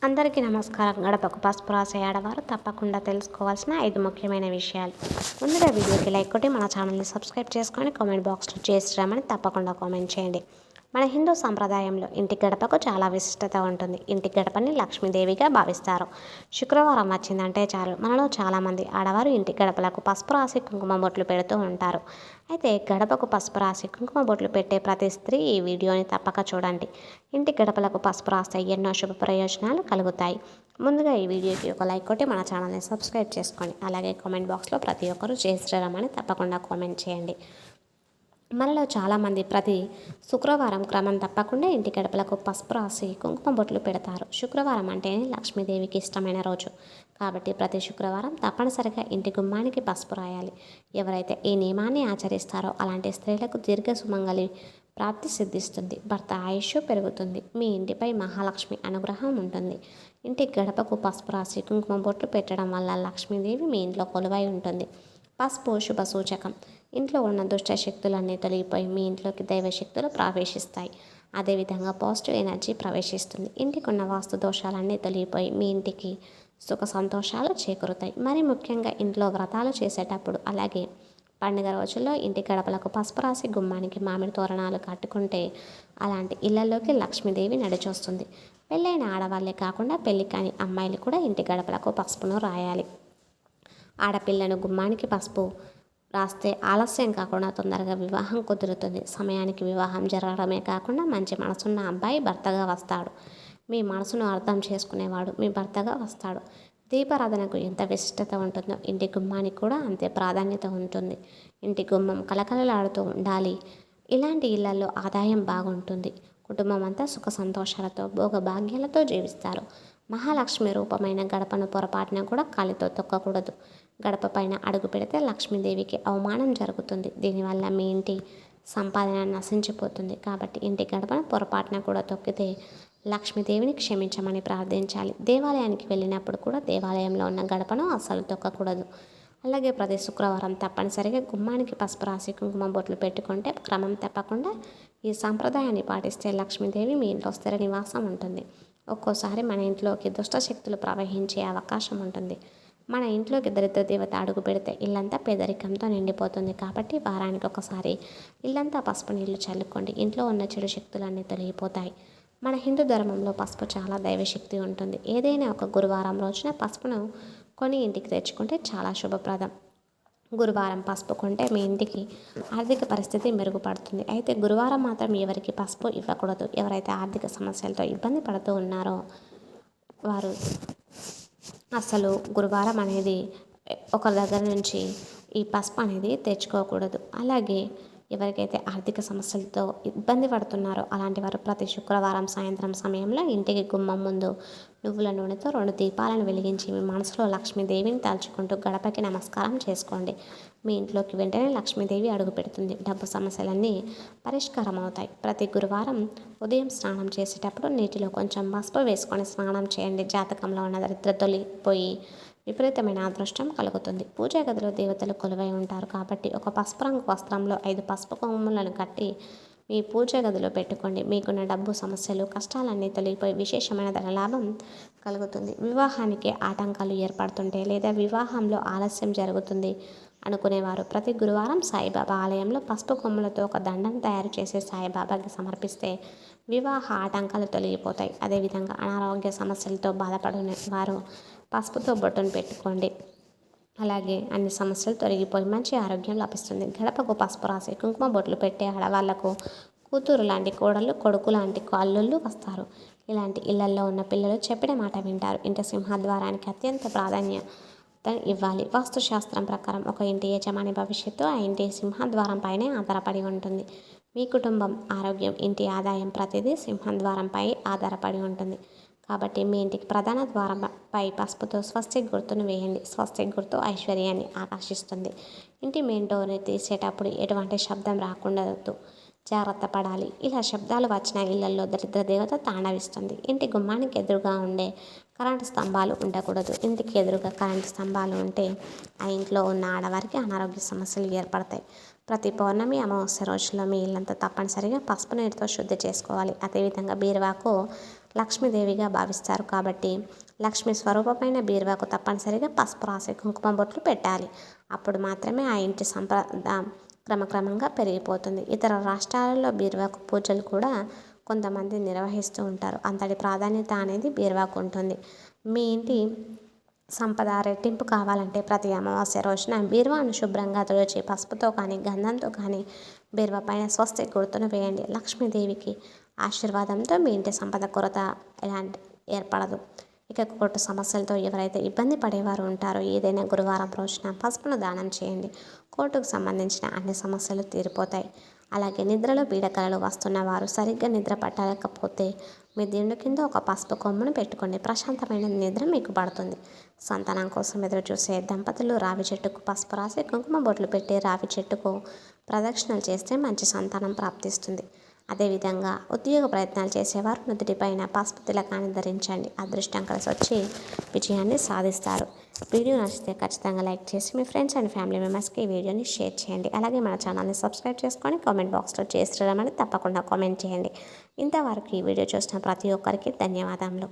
అందరికీ నమస్కారం. గడపకు పసుపు రాసే ఆడవారు తప్పకుండా తెలుసుకోవాల్సిన 5 ముఖ్యమైన విషయాలు. ముందుగా వీడియోకి లైక్ కొట్టి మన ఛానల్ని సబ్స్క్రైబ్ చేసుకొని కామెంట్ బాక్స్లో చేసిరామని తప్పకుండా కామెంట్ చేయండి. మన హిందూ సంప్రదాయంలో ఇంటి గడపకు చాలా విశిష్టత ఉంటుంది. ఇంటి గడపని లక్ష్మీదేవిగా భావిస్తారు. శుక్రవారం వచ్చిందంటే చాలు మనలో చాలామంది ఆడవారు ఇంటి గడపలకు పసుపు రాసి కుంకుమ బొట్లు పెడుతూ ఉంటారు. అయితే గడపకు పసుపు రాసి కుంకుమ బొట్లు పెట్టే ప్రతి స్త్రీ ఈ వీడియోని తప్పక చూడండి. ఇంటి గడపలకు పసుపు రాస్తే ఎన్నో శుభ ప్రయోజనాలు కలుగుతాయి. ముందుగా ఈ వీడియోకి ఒక లైక్ కొట్టి మన ఛానల్ని సబ్స్క్రైబ్ చేసుకోండి. అలాగే కామెంట్ బాక్స్లో ప్రతి ఒక్కరూ చేసిరమని తప్పకుండా కామెంట్ చేయండి. మనలో చాలామంది ప్రతి శుక్రవారం క్రమం తప్పకుండా ఇంటి గడపలకు పసుపు రాసి కుంకుమ బొట్లు పెడతారు. శుక్రవారం అంటేనే లక్ష్మీదేవికి ఇష్టమైన రోజు కాబట్టి ప్రతి శుక్రవారం తప్పనిసరిగా ఇంటి గుమ్మానికి పసుపు రాయాలి. ఎవరైతే ఈ నియమాన్ని ఆచరిస్తారో అలాంటి స్త్రీలకు దీర్ఘ సుమంగళి ప్రాప్తి సిద్ధిస్తుంది. భర్త ఆయుష్ పెరుగుతుంది. మీ ఇంటిపై మహాలక్ష్మి అనుగ్రహం ఉంటుంది. ఇంటి గడపకు పసుపు రాసి కుంకుమ బొట్లు పెట్టడం వల్ల లక్ష్మీదేవి మీ ఇంట్లో కొలువై ఉంటుంది. పసుపు శుభ సూచకం. ఇంట్లో ఉన్న దుష్ట శక్తులన్నీ తొలగిపోయి మీ ఇంట్లోకి దైవశక్తులు ప్రవేశిస్తాయి. అదేవిధంగా పాజిటివ్ ఎనర్జీ ప్రవేశిస్తుంది. ఇంటికి ఉన్న వాస్తు దోషాలన్నీ తొలగిపోయి మీ ఇంటికి సుఖ సంతోషాలు చేకూరుతాయి. మరి ముఖ్యంగా ఇంట్లో వ్రతాలు చేసేటప్పుడు అలాగే పండుగ రోజుల్లో ఇంటి గడపలకు పసుపు రాసి గుమ్మానికి మామిడి తోరణాలు కట్టుకుంటే అలాంటి ఇళ్లలోకి లక్ష్మీదేవి నడిచొస్తుంది. పెళ్ళైన ఆడవాళ్ళే కాకుండా పెళ్ళి కాని అమ్మాయిలు కూడా ఇంటి గడపలకు పసుపును రాయాలి. ఆడపిల్లను గుమ్మానికి పసుపు రాస్తే ఆలస్యం కాకుండా తొందరగా వివాహం కుదురుతుంది. సమయానికి వివాహం జరగడమే కాకుండా మంచి మనసున్న అబ్బాయి భర్తగా వస్తాడు. మీ మనసును అర్థం చేసుకునేవాడు మీ భర్తగా వస్తాడు. దీపారాధనకు ఎంత విశిష్టత ఉంటుందో ఇంటి గుమ్మానికి కూడా అంతే ప్రాధాన్యత ఉంటుంది. ఇంటి గుమ్మం కలకలలాడుతూ ఉండాలి. ఇలాంటి ఇళ్లలో ఆదాయం బాగుంటుంది. కుటుంబం అంతా సుఖ సంతోషాలతో భోగభాగ్యాలతో జీవిస్తారు. మహాలక్ష్మి రూపమైన గడపను పొరపాటున కూడా కాలితో తొక్కకూడదు. గడప పైన అడుగు పెడితే లక్ష్మీదేవికి అవమానం జరుగుతుంది. దీనివల్ల మీ ఇంటి సంపాదన నశించిపోతుంది. కాబట్టి ఇంటి గడపను పొరపాటున కూడా తొక్కితే లక్ష్మీదేవిని క్షమించమని ప్రార్థించాలి. దేవాలయానికి వెళ్ళినప్పుడు కూడా దేవాలయంలో ఉన్న గడపను అస్సలు తొక్కకూడదు. అలాగే ప్రతి శుక్రవారం తప్పనిసరిగా గుమ్మానికి పసుపు రాసి కుంకుమ బొట్లు పెట్టుకుంటే క్రమం తప్పకుండా ఈ సాంప్రదాయాన్ని పాటిస్తే లక్ష్మీదేవి మీ ఇంట్లో స్థిర నివాసం ఉంటుంది. ఒక్కోసారి మన ఇంట్లోకి దుష్ట శక్తులు ప్రవహించే అవకాశం ఉంటుంది. మన ఇంట్లోకి దరిద్ర దేవత అడుగు పెడితే ఇల్లంతా పేదరికంతో నిండిపోతుంది. కాబట్టి వారానికి ఒకసారి ఇల్లంతా పసుపు నీళ్లు చల్లుకోండి. ఇంట్లో ఉన్న చెడు శక్తులన్నీ తొలగిపోతాయి. మన హిందూ ధర్మంలో పసుపు చాలా దైవశక్తి ఉంటుంది. ఏదైనా ఒక గురువారం రోజున పసుపును కొని ఇంటికి తెచ్చుకుంటే చాలా శుభప్రదం. గురువారం పసుపు కొంటే మీ ఇంటికి ఆర్థిక పరిస్థితి మెరుగుపడుతుంది. అయితే గురువారం మాత్రం ఎవరికి పసుపు ఇవ్వకూడదు. ఎవరైతే ఆర్థిక సమస్యలతో ఇబ్బంది పడుతూ ఉన్నారో వారు అసలు గురువారం అనేది ఒకరి దగ్గర నుంచి ఈ పసుపు అనేది తెచ్చుకోకూడదు. అలాగే ఎవరికైతే ఆర్థిక సమస్యలతో ఇబ్బంది పడుతున్నారో అలాంటి వారు ప్రతి శుక్రవారం సాయంత్రం సమయంలో ఇంటికి గుమ్మం ముందు నువ్వుల నూనెతో 2 దీపాలను వెలిగించి మీ మనసులో లక్ష్మీదేవిని తలుచుకుంటూ గడపకి నమస్కారం చేసుకోండి. మీ ఇంట్లోకి వెంటనే లక్ష్మీదేవి అడుగు పెడుతుంది. డబ్బు సమస్యలన్నీ పరిష్కారం అవుతాయి. ప్రతి గురువారం ఉదయం స్నానం చేసేటప్పుడు నీటిలో కొంచెం పసుపు వేసుకొని స్నానం చేయండి. జాతకంలో ఉన్న దరిద్ర తొలగిపోయి విపరీతమైన అదృష్టం కలుగుతుంది. పూజా గదిలో దేవతలు కొలువై ఉంటారు కాబట్టి ఒక పసుపు రంగు వస్త్రంలో 5 పసుపు కొమ్ములను కట్టి మీ పూజా గదిలో పెట్టుకోండి. మీకున్న డబ్బు సమస్యలు కష్టాలన్నీ తొలగిపోయి విశేషమైన ధనలాభం కలుగుతుంది. వివాహానికి ఆటంకాలు ఏర్పడుతుంటే లేదా వివాహంలో ఆలస్యం జరుగుతుంది అనుకునేవారు ప్రతి గురువారం సాయిబాబా ఆలయంలో పసుపు కొమ్ములతో ఒక దండను తయారు చేసి సాయిబాబాకి సమర్పిస్తే వివాహ ఆటంకాలు తొలగిపోతాయి. అదేవిధంగా అనారోగ్య సమస్యలతో బాధపడిన వారు పసుపుతో బొట్టును పెట్టుకోండి. అలాగే అన్ని సమస్యలు తొలగిపోయి మంచి ఆరోగ్యం లభిస్తుంది. గడపకు పసుపు రాసి కుంకుమ బొట్లు పెట్టే ఆడవాళ్లకు కూతురు లాంటి కోడళ్ళు కొడుకు లాంటి అల్లుళ్ళు వస్తారు. ఇలాంటి ఇళ్లల్లో ఉన్న పిల్లలు చెప్పిన మాట వింటారు. ఇంటి సింహద్వారానికి అత్యంత ప్రాధాన్యత ఇవ్వాలి. వాస్తుశాస్త్రం ప్రకారం ఒక ఇంటి యజమాని భవిష్యత్తు ఆ ఇంటి సింహద్వారంపైనే ఆధారపడి ఉంటుంది. మీ కుటుంబం ఆరోగ్యం ఇంటి ఆదాయం ప్రతిదీ సింహద్వారంపై ఆధారపడి ఉంటుంది. కాబట్టి మీ ఇంటికి ప్రధాన ద్వారంపై పసుపుతో స్వస్తిక్ గుర్తును వేయండి. స్వస్తిక్ గుర్తు ఐశ్వర్యాన్ని ఆకర్షిస్తుంది. ఇంటి మెయిన్ డోర్ని తీసేటప్పుడు ఎటువంటి శబ్దం రాకూడదు. జాగ్రత్త పడాలి. ఇలా శబ్దాలు వచ్చిన ఇళ్లలో దరిద్ర దేవత తాండవిస్తుంది. ఇంటి గుమ్మానికి ఎదురుగా ఉండే కరెంటు స్తంభాలు ఉండకూడదు. ఇంటికి ఎదురుగా కరెంటు స్తంభాలు ఉంటే ఆ ఇంట్లో ఉన్న ఆడవారికి అనారోగ్య సమస్యలు ఏర్పడతాయి. ప్రతి పౌర్ణమి అమావాస్య రోజుల్లో మీ ఇల్లంతా తప్పనిసరిగా పసుపు నీటితో శుద్ధి చేసుకోవాలి. అదేవిధంగా బీరువాకు లక్ష్మీదేవిగా భావిస్తారు కాబట్టి లక్ష్మి స్వరూపమైన బీరువాకు తప్పనిసరిగా పసుపు రాసి కుంకుమ బొట్లు పెట్టాలి. అప్పుడు మాత్రమే ఆ ఇంటి సంపద క్రమక్రమంగా పెరిగిపోతుంది. ఇతర రాష్ట్రాలలో బీరువాకు పూజలు కూడా కొంతమంది నిర్వహిస్తూ ఉంటారు. అంతటి ప్రాధాన్యత అనేది బీరువాకు ఉంటుంది. మీ ఇంటి సంపద రెట్టింపు కావాలంటే ప్రతి అమావాస్య రోజున బీరువాను శుభ్రంగా తుడిచి పసుపుతో కానీ గంధంతో కానీ బీరువా పైన స్వస్తి గుర్తును వేయండి. లక్ష్మీదేవికి ఆశీర్వాదంతో మీ ఇంటి సంపద కొరత ఎలాంటి ఏర్పడదు. ఇక కోర్టు సమస్యలతో ఎవరైతే ఇబ్బంది పడేవారు ఉంటారో ఏదైనా గురువారం రోజున పసుపును దానం చేయండి. కోర్టుకు సంబంధించిన అన్ని సమస్యలు తీరిపోతాయి. అలాగే నిద్రలో పీడకలలు వస్తున్న వారు సరిగ్గా నిద్ర పట్టలేకపోతే మీ దిండు కింద ఒక పసుపు కొమ్మును పెట్టుకోండి. ప్రశాంతమైన నిద్ర మీకు పడుతుంది. సంతానం కోసం ఎదురు చూసే దంపతులు రావి చెట్టుకు పసుపు రాసి కుంకుమ బొట్లు పెట్టి రావి చెట్టుకు ప్రదక్షిణలు చేస్తే మంచి సంతానం ప్రాప్తిస్తుంది. అదేవిధంగా ఉద్యోగ ప్రయత్నాలు చేసేవారు నుదుటిపైన పసుపు తిలకాన్ని ధరించండి. అదృష్టం కలిసి వచ్చి విజయాన్ని సాధిస్తారు. వీడియో నచ్చితే ఖచ్చితంగా లైక్ చేసి మీ ఫ్రెండ్స్ అండ్ ఫ్యామిలీ మెంబర్స్కి ఈ వీడియోని షేర్ చేయండి. అలాగే మన ఛానల్ని సబ్స్క్రైబ్ చేసుకొని కామెంట్ బాక్స్లో చేసి తప్పకుండా కామెంట్ చేయండి. ఇంతవరకు ఈ వీడియో చూసిన ప్రతి ఒక్కరికి ధన్యవాదములు.